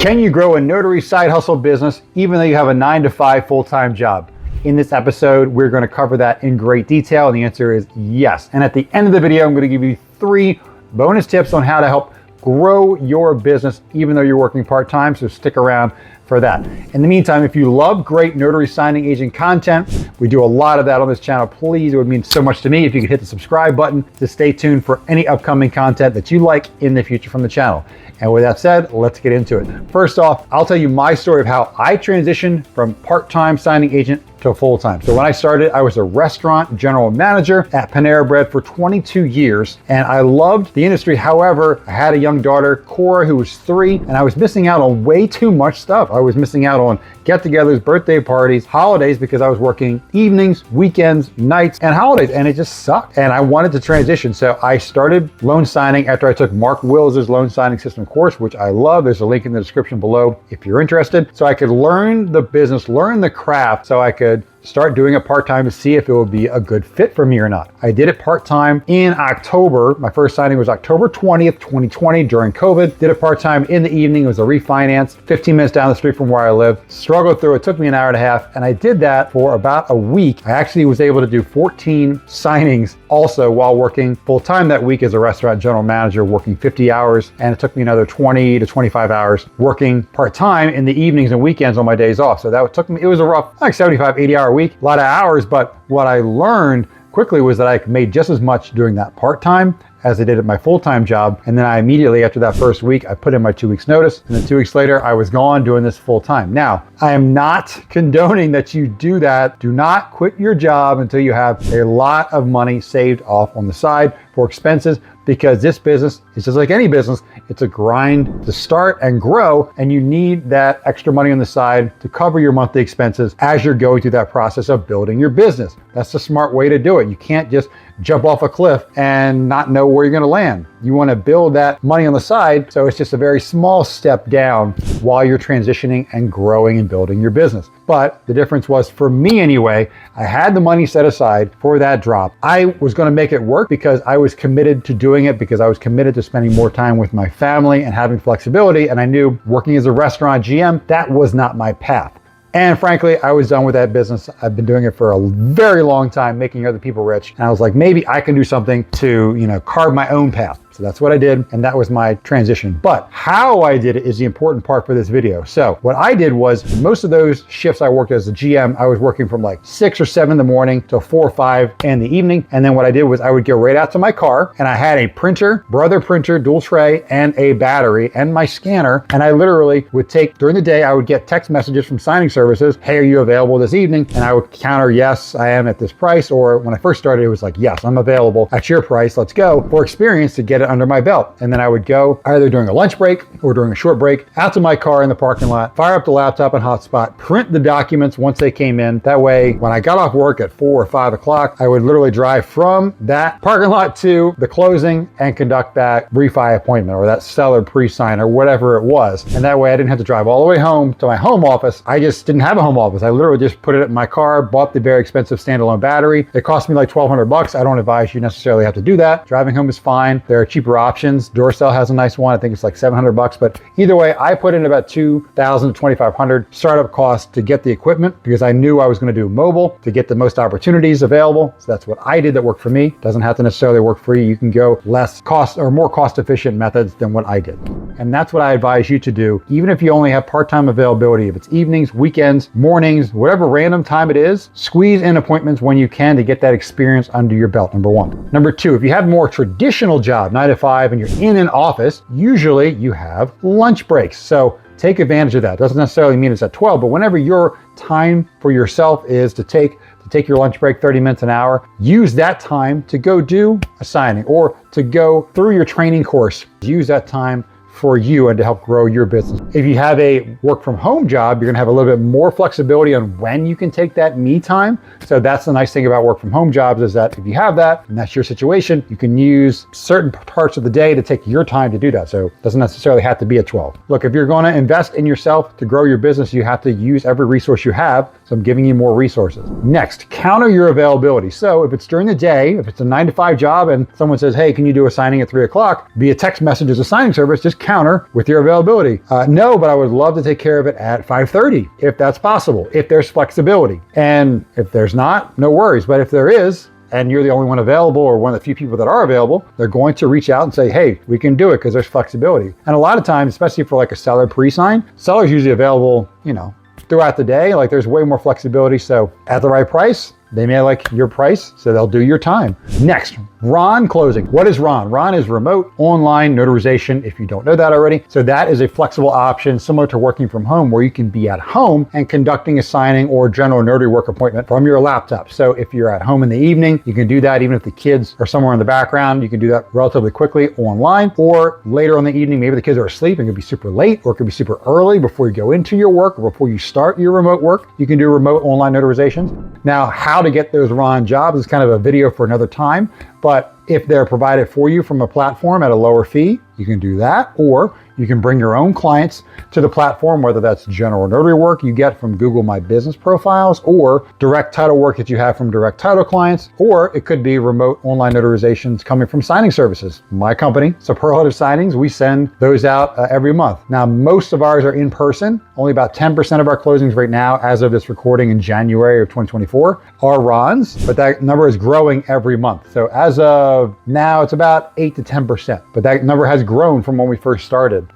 Can you grow a notary side hustle business even though you have a 9-to-5 full-time job? In this episode, we're going to cover that in great detail, and the answer is yes. And at the end of the video, I'm going to give you 3 bonus tips on how to help grow your business even though you're working part-time, so stick around for that. In the meantime, if you love great notary signing agent content, we do a lot of that on this channel. Please, it would mean so much to me if you could hit the subscribe button to stay tuned for any upcoming content that you like in the future from the channel. And with that said, let's get into it. First off, I'll tell you my story of how I transitioned from part-time signing agent to full-time. So when I started, I was a restaurant general manager at Panera Bread for 22 years, and I loved the industry. However, I had a young daughter, Cora, who was 3, and I was missing out on way too much stuff. I was missing out on get-togethers, birthday parties, holidays, because I was working evenings, weekends, nights, and holidays, and it just sucked. And I wanted to transition, so I started loan signing after I took Mark Wills' loan signing system course, which I love. There's a link in the description below if you're interested. So I could learn the business, learn the craft, so I could start doing it part-time to see if it would be a good fit for me or not. I did it part-time in October. My first signing was October 20th, 2020 during COVID. Did it part-time in the evening. It was a refinance 15 minutes down the street from where I live. Struggled through it. Took me an hour and a half, and I did that for about a week. I actually was able to do 14 signings also while working full-time that week as a restaurant general manager, working 50 hours, and it took me another 20 to 25 hours working part-time in the evenings and weekends on my days off. So that took me, it was a rough, like 75, 80 hour week, a lot of hours, but what I learned quickly was that I made just as much doing that part-time as I did at my full-time job. And then I immediately, after that first week, I put in my 2 weeks notice, and then 2 weeks later, I was gone doing this full-time. Now, I am not condoning that you do that. Do not quit your job until you have a lot of money saved off on the side for expenses, because this business is just like any business. It's a grind to start and grow, and you need that extra money on the side to cover your monthly expenses as you're going through that process of building your business. That's the smart way to do it. You can't just jump off a cliff and not know where you're going to land. You want to build that money on the side, so it's just a very small step down while you're transitioning and growing and building your business. But the difference was, for me anyway, I had the money set aside for that drop. I was going to make it work because I was committed to doing it, because I was committed to spending more time with my family and having flexibility, and I knew working as a restaurant GM, that was not my path. And frankly, I was done with that business. I've been doing it for a very long time, making other people rich. And I was like, maybe I can do something to, carve my own path. So that's what I did, and that was my transition. But how I did it is the important part for this video. So what I did was, most of those shifts I worked as a GM, I was working from like 6 or 7 in the morning till 4 or 5 in the evening. And then what I did was I would go right out to my car, and I had a printer, Brother printer, dual tray, and a battery, and my scanner. And I literally would take, during the day, I would get text messages from signing services. Hey, are you available this evening? And I would counter, yes, I am at this price. Or when I first started, it was like, yes, I'm available at your price. Let's go. For experience to get it under my belt. And then I would go either during a lunch break or during a short break out to my car in the parking lot, fire up the laptop and hotspot, print the documents once they came in. That way, when I got off work at 4 or 5 o'clock, I would literally drive from that parking lot to the closing and conduct that refi appointment or that seller pre-sign or whatever it was. And that way I didn't have to drive all the way home to my home office. I just didn't have a home office. I literally just put it in my car, bought the very expensive standalone battery. It cost me like $1,200. I don't advise you necessarily have to do that. Driving home is fine. There are cheaper options. Doorcell has a nice one. I think it's like $700, but either way, I put in about $2,000 to $2,500 startup cost to get the equipment, because I knew I was going to do mobile to get the most opportunities available. So that's what I did that worked for me. Doesn't have to necessarily work for you. You can go less cost or more cost efficient methods than what I did. And that's what I advise you to do. Even if you only have part-time availability, if it's evenings, weekends, mornings, whatever random time it is, squeeze in appointments when you can to get that experience under your belt, number 1. Number 2, if you have more traditional job, 9 to 5, and you're in an office, usually you have lunch breaks. So take advantage of that. Doesn't necessarily mean it's at 12, but whenever your time for yourself is to take your lunch break, 30 minutes, an hour, use that time to go do a signing or to go through your training course. Use that time for you and to help grow your business. If you have a work from home job, you're gonna have a little bit more flexibility on when you can take that me time. So that's the nice thing about work from home jobs, is that if you have that and that's your situation, you can use certain parts of the day to take your time to do that. So it doesn't necessarily have to be at 12. Look, if you're gonna invest in yourself to grow your business, you have to use every resource you have. So I'm giving you more resources. Next, counter your availability. So if it's during the day, if it's a 9 to 5 job and someone says, hey, can you do a signing at 3 o'clock via text message as a signing service, just counter with your availability. No, but I would love to take care of it at 5:30 if that's possible, if there's flexibility. And if there's not, no worries. But if there is, and you're the only one available or one of the few people that are available, they're going to reach out and say, hey, we can do it because there's flexibility. And a lot of times, especially for like a seller pre-sign, seller's usually available, throughout the day. Like there's way more flexibility. So at the right price, they may like your price, so they'll do your time. Next, RON closing. What is RON? RON is remote online notarization, if you don't know that already. So that is a flexible option similar to working from home, where you can be at home and conducting a signing or general notary work appointment from your laptop. So if you're at home in the evening, you can do that. Even if the kids are somewhere in the background, you can do that relatively quickly online, or later in the evening, maybe the kids are asleep and it could be super late, or it could be super early before you go into your work or before you start your remote work. You can do remote online notarizations. Now, how to get those RON jobs is kind of a video for another time, but if they're provided for you from a platform at a lower fee, you can do that, or you can bring your own clients to the platform, whether that's general notary work you get from Google My Business profiles, or direct title work that you have from direct title clients, or it could be remote online notarizations coming from signing services. My company, Superlative Signings, we send those out every month. Now, most of ours are in person. Only about 10% of our closings right now, as of this recording in January of 2024, are RONs, but that number is growing every month. So as of now, it's about 8 to 10%, but that number has grown from when we first started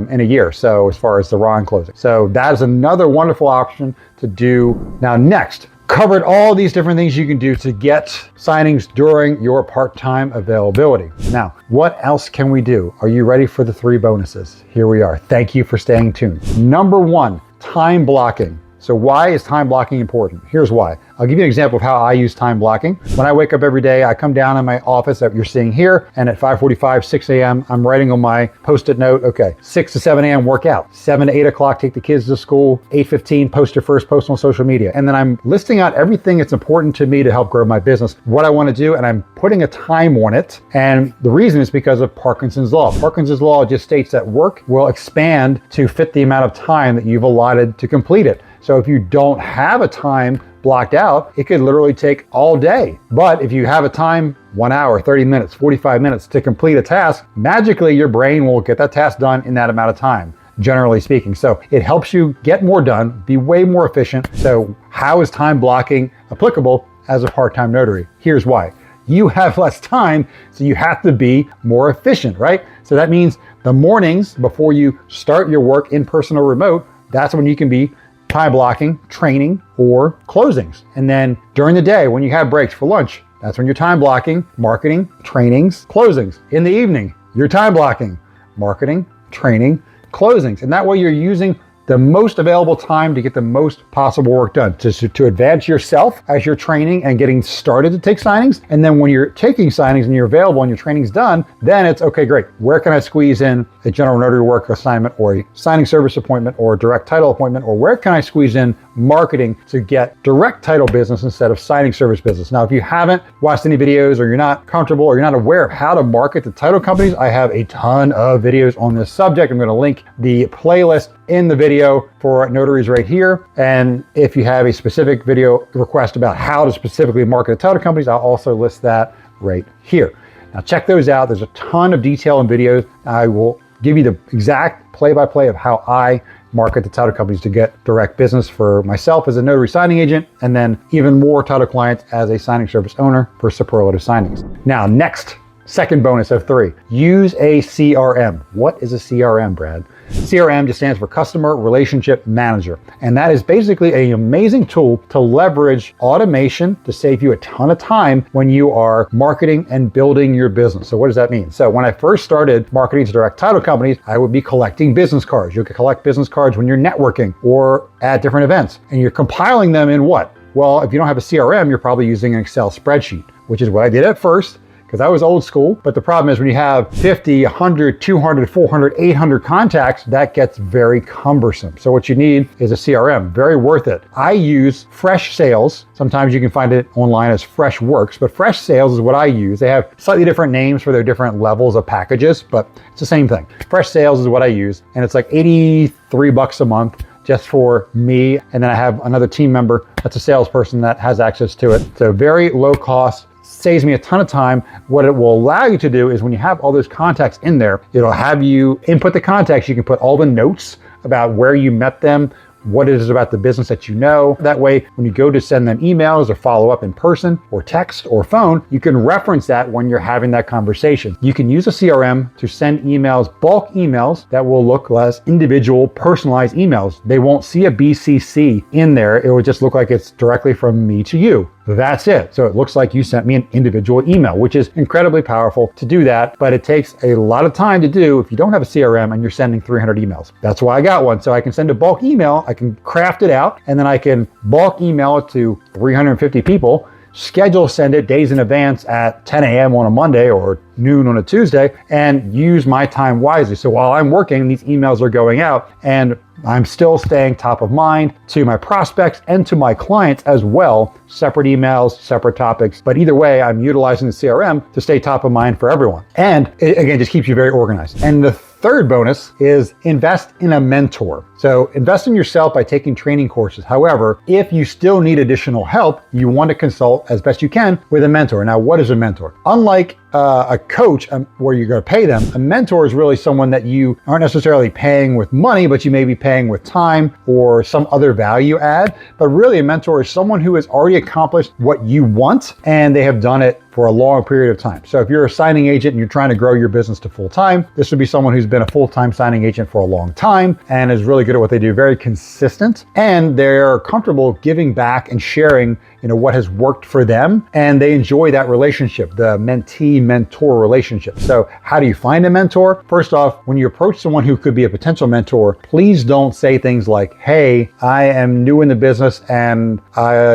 in a year. So as far as the RON closing. So that is another wonderful option to do. Now, next, covered all these different things you can do to get signings during your part-time availability. Now, what else can we do? Are you ready for the 3 bonuses? Here we are. Thank you for staying tuned. Number 1, time blocking. So why is time blocking important? Here's why. I'll give you an example of how I use time blocking. When I wake up every day, I come down in my office that you're seeing here, and at 5:45, 6 a.m., I'm writing on my Post-it note, okay, 6 to 7 a.m. work out, 7 to 8 o'clock, take the kids to school, 8:15, post your first post on social media. And then I'm listing out everything that's important to me to help grow my business, what I want to do, and I'm putting a time on it. And the reason is because of Parkinson's Law. Parkinson's Law just states that work will expand to fit the amount of time that you've allotted to complete it. So if you don't have a time blocked out, it could literally take all day. But if you have a time, 1 hour, 30 minutes, 45 minutes to complete a task, magically your brain will get that task done in that amount of time, generally speaking. So it helps you get more done, be way more efficient. So how is time blocking applicable as a part-time notary? Here's why. You have less time, so you have to be more efficient, right? So that means the mornings before you start your work in person or remote, that's when you can be time blocking, training, or closings. And then during the day, when you have breaks for lunch, that's when you're time blocking, marketing, trainings, closings. In the evening, you're time blocking, marketing, training, closings. And that way you're using the most available time to get the most possible work done, to advance yourself as you're training and getting started to take signings. And then when you're taking signings and you're available and your training's done, then it's, okay, great. Where can I squeeze in a general notary work assignment or a signing service appointment or a direct title appointment? Or where can I squeeze in marketing to get direct title business instead of signing service business? Now, if you haven't watched any videos, or you're not comfortable, or you're not aware of how to market to title companies, I have a ton of videos on this subject. I'm going to link the playlist in the video for notaries right here. And if you have a specific video request about how to specifically market to title companies, I'll also list that right here. Now check those out. There's a ton of detail in videos. I will give you the exact play-by-play of how I market to title companies to get direct business for myself as a notary signing agent, and then even more title clients as a signing service owner for Superlative Signings. Now, next, second bonus of 3, use a CRM. What is a CRM, Brad? CRM just stands for Customer Relationship Manager. And that is basically an amazing tool to leverage automation to save you a ton of time when you are marketing and building your business. So what does that mean? So when I first started marketing to direct title companies, I would be collecting business cards. You could collect business cards when you're networking or at different events. And you're compiling them in what? Well, if you don't have a CRM, you're probably using an Excel spreadsheet, which is what I did at first, because I was old school. But the problem is when you have 50, 100, 200, 400, 800 contacts, that gets very cumbersome. So what you need is a CRM, very worth it. I use Fresh Sales. Sometimes you can find it online as Fresh Works, but Fresh Sales is what I use. They have slightly different names for their different levels of packages, but it's the same thing. Fresh Sales is what I use, and it's like $83 a month just for me. And then I have another team member that's a salesperson that has access to it. So very low cost saves me a ton of time. What it will allow you to do is when you have all those contacts in there, it'll have you input the contacts. You can put all the notes about where you met them, what it is about the business that you know. That way, when you go to send them emails or follow up in person or text or phone, you can reference that when you're having that conversation. You can use a CRM to send emails, bulk emails that will look as individual personalized emails. They won't see a BCC in there. It will just look like it's directly from me to you. That's it. So it looks like you sent me an individual email, which is incredibly powerful to do that, but it takes a lot of time to do if you don't have a CRM and you're sending 300 emails. That's why I got one. So I can send a bulk email, I can craft it out, and then I can bulk email it to 350 people, schedule send it days in advance at 10 a.m. on a Monday or noon on a Tuesday, and use my time wisely. So while I'm working, these emails are going out and I'm still staying top of mind to my prospects and to my clients as well. Separate emails, separate topics. But either way, I'm utilizing the CRM to stay top of mind for everyone. And it, again, just keeps you very organized. And the third bonus is invest in a mentor. So invest in yourself by taking training courses. However, if you still need additional help, you want to consult as best you can with a mentor. Now, what is a mentor? Unlike a coach where you're going to pay them, a mentor is really someone that you aren't necessarily paying with money, but you may be paying with time or some other value add. But really a mentor is someone who has already accomplished what you want and they have done it for a long period of time. So if you're a signing agent and you're trying to grow your business to full time, this would be someone who's been a full-time signing agent for a long time and is really good at what they do, very consistent, and they're comfortable giving back and sharing, what has worked for them, and they enjoy that relationship, the mentee-mentor relationship. So how do you find a mentor? First off, when you approach someone who could be a potential mentor, please don't say things like, "Hey, I am new in the business and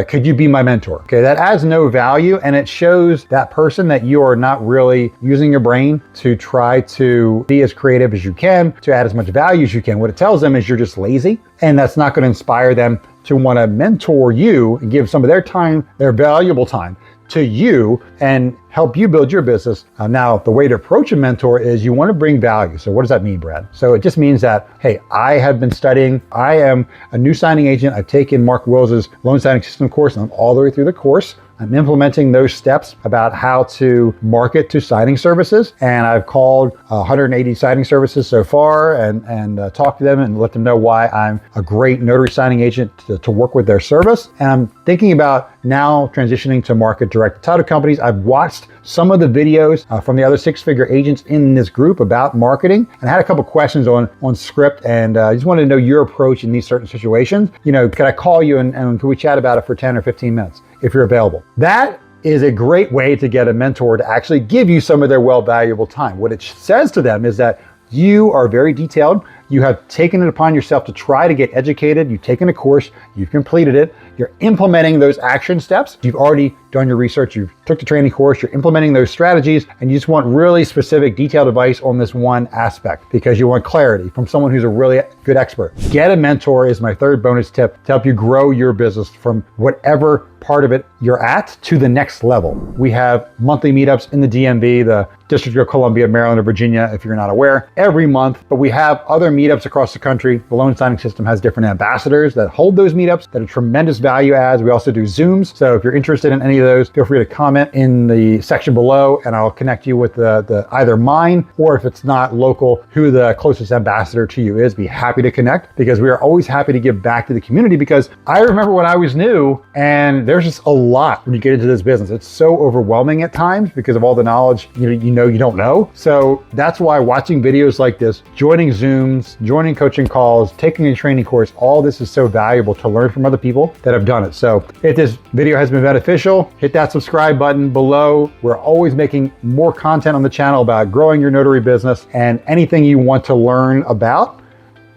could you be my mentor?" Okay, that adds no value and it shows that person that you are not really using your brain to try to be as creative as you can, to add as much value as you can. What it tells them is you're just lazy, and that's not going to inspire them to want to mentor you and give some of their time, their valuable time, to you and help you build your business. Now, the way to approach a mentor is you want to bring value. So what does that mean, Brad? So it just means that, hey, I have been studying. I am a new signing agent. I've taken Mark Wills's loan signing system course, and I'm all the way through the course. I'm implementing those steps about how to market to signing services. And I've called 180 signing services so far and talked to them and let them know why I'm a great notary signing agent to work with their service. And I'm thinking about now transitioning to market direct to title companies. I've watched some of the videos from the other six-figure agents in this group about marketing and had a couple questions on script, and I just wanted to know your approach in these certain situations. Could I call you and could we chat about it for 10 or 15 minutes if you're available? That is a great way to get a mentor to actually give you some of their valuable time. What it says to them is that you are very detailed. You have taken it upon yourself to try to get educated. You've taken a course, you've completed it, you're implementing those action steps. You've already done your research, you've took the training course, you're implementing those strategies, and you just want really specific detailed advice on this one aspect because you want clarity from someone who's a really good expert. Get a mentor is my third bonus tip to help you grow your business from whatever part of it you're at to the next level. We have monthly meetups in the DMV, the District of Columbia, Maryland, or Virginia, if you're not aware, every month, but we have other meetups across the country. The loan signing system has different ambassadors that hold those meetups that are tremendous value adds. We also do Zooms. So if you're interested in any of those, feel free to comment in the section below and I'll connect you with the either mine, or if it's not local, who the closest ambassador to you is. Be happy to connect because we are always happy to give back to the community, because I remember when I was new and there's just a lot when you get into this business. It's so overwhelming at times because of all the knowledge you don't know. So that's why watching videos like this, joining Zooms, joining coaching calls, taking a training course, all this is so valuable to learn from other people that have done it. So if this video has been beneficial, hit that subscribe button below. We're always making more content on the channel about growing your notary business, and anything you want to learn about,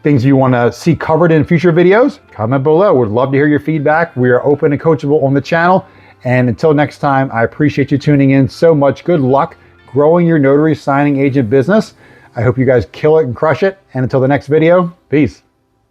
things you want to see covered in future videos, comment below. We'd love to hear your feedback. We are open and coachable on the channel. And until next time, I appreciate you tuning in so much. Good luck growing your notary signing agent business. I hope you guys kill it and crush it. And until the next video, peace.